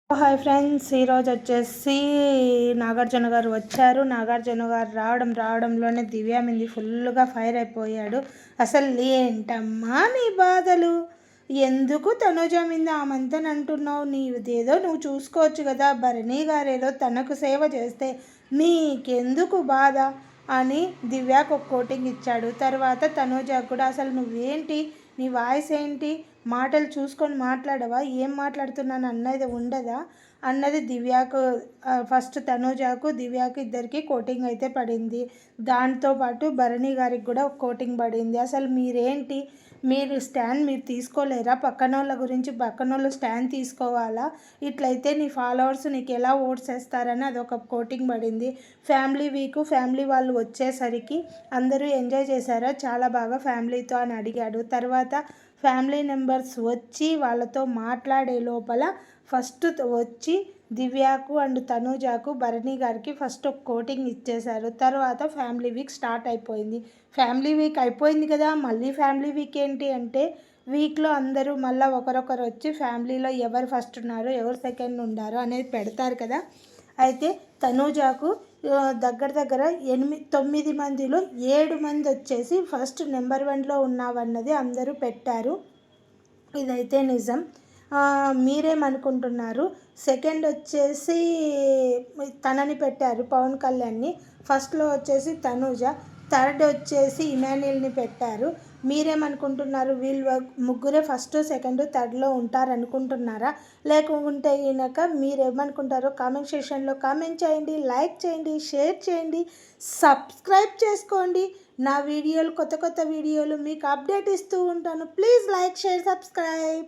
Hi friends, ఈరోజు వచ్చేసి నాగార్జున గారు వచ్చారు. నాగార్జున గారు రావడంలోనే దివ్య మీద ఫుల్గా ఫైర్ అయిపోయాడు. అసలు ఏంటమ్మా నీ బాధలు, ఎందుకు తనుజ మీద ఆమంతని అంటున్నావు? నీదేదో నువ్వు చూసుకోవచ్చు కదా. భరణి గారేదో తనకు సేవ చేస్తే నీకెందుకు బాధ అని దివ్యకు ఒక కోటింగ్ ఇచ్చాడు. తర్వాత తనుజ కూడా అసలు నువ్వేంటి, నీ వాయిస్ ఏంటి, మాటలు చూసుకొని మాట్లాడవా, ఏం మాట్లాడుతున్నాను అన్నది ఉండదా అన్నది దివ్యకు. ఫస్ట్ తనుజకు దివ్యకు ఇద్దరికి కోటింగ్ అయితే పడింది. దాంతోపాటు భరణి గారికి కూడా ఒక కోటింగ్ పడింది. అసలు మీరేంటి, మీరు స్టాండ్ మీరు తీసుకోలేరా? పక్కన వాళ్ళ గురించి పక్కన వాళ్ళు స్టాండ్ తీసుకోవాలా? ఇట్లయితే నీ ఫాలోవర్స్ నీకు ఎలా ఓట్స్ వేస్తారని అదొక కోటింగ్ పడింది. ఫ్యామిలీ వాళ్ళు వచ్చేసరికి అందరూ ఎంజాయ్ చేశారా? చాలా బాగా ఫ్యామిలీతో అని అడిగాడు. తర్వాత ఫ్యామిలీ మెంబర్స్ వచ్చి వాళ్ళతో మాట్లాడే లోపల ఫస్ట్ వచ్చి దివ్యకు అండ్ తనుజకు భరణి గారికి ఫస్ట్ ఒక కోటింగ్ ఇచ్చేశారు. తర్వాత ఫ్యామిలీ వీక్ స్టార్ట్ అయిపోయింది. ఫ్యామిలీ వీక్ అయిపోయింది కదా, మళ్ళీ ఫ్యామిలీ వీక్ ఏంటి అంటే వీక్లో అందరూ మళ్ళీ ఒకరొకరు వచ్చి ఫ్యామిలీలో ఎవరు ఫస్ట్ ఉన్నారు, ఎవరు సెకండ్ ఉన్నారు అనేది పెడతారు కదా. అయితే తనుజకు దగ్గర 9 మందిలో 7 మంది వచ్చేసి ఫస్ట్ నెంబర్ 1లో ఉన్నావన్నది అందరూ పెట్టారు. ఇదైతే నిజం. మీరేమనుకుంటున్నారు? సెకండ్ వచ్చేసి తనని పెట్టారు, పవన్ కళ్యాణ్ని. ఫస్ట్లో వచ్చేసి తనుజ, థర్డ్ వచ్చేసి ఇమాన్యుయల్ని పెట్టారు. మీరేమనుకుంటున్నారు? వీళ్ళు ముగ్గురే ఫస్ట్ సెకండ్ థర్డ్లో ఉంటారనుకుంటున్నారా? లేకుంటే కనుక మీరేమనుకుంటారో కామెంట్ సెక్షన్లో కామెంట్ చేయండి, లైక్ చేయండి, షేర్ చేయండి, సబ్స్క్రైబ్ చేసుకోండి. నా వీడియోలు కొత్త వీడియోలు మీకు అప్డేట్ ఇస్తూ ఉంటాను. Please like, share, subscribe.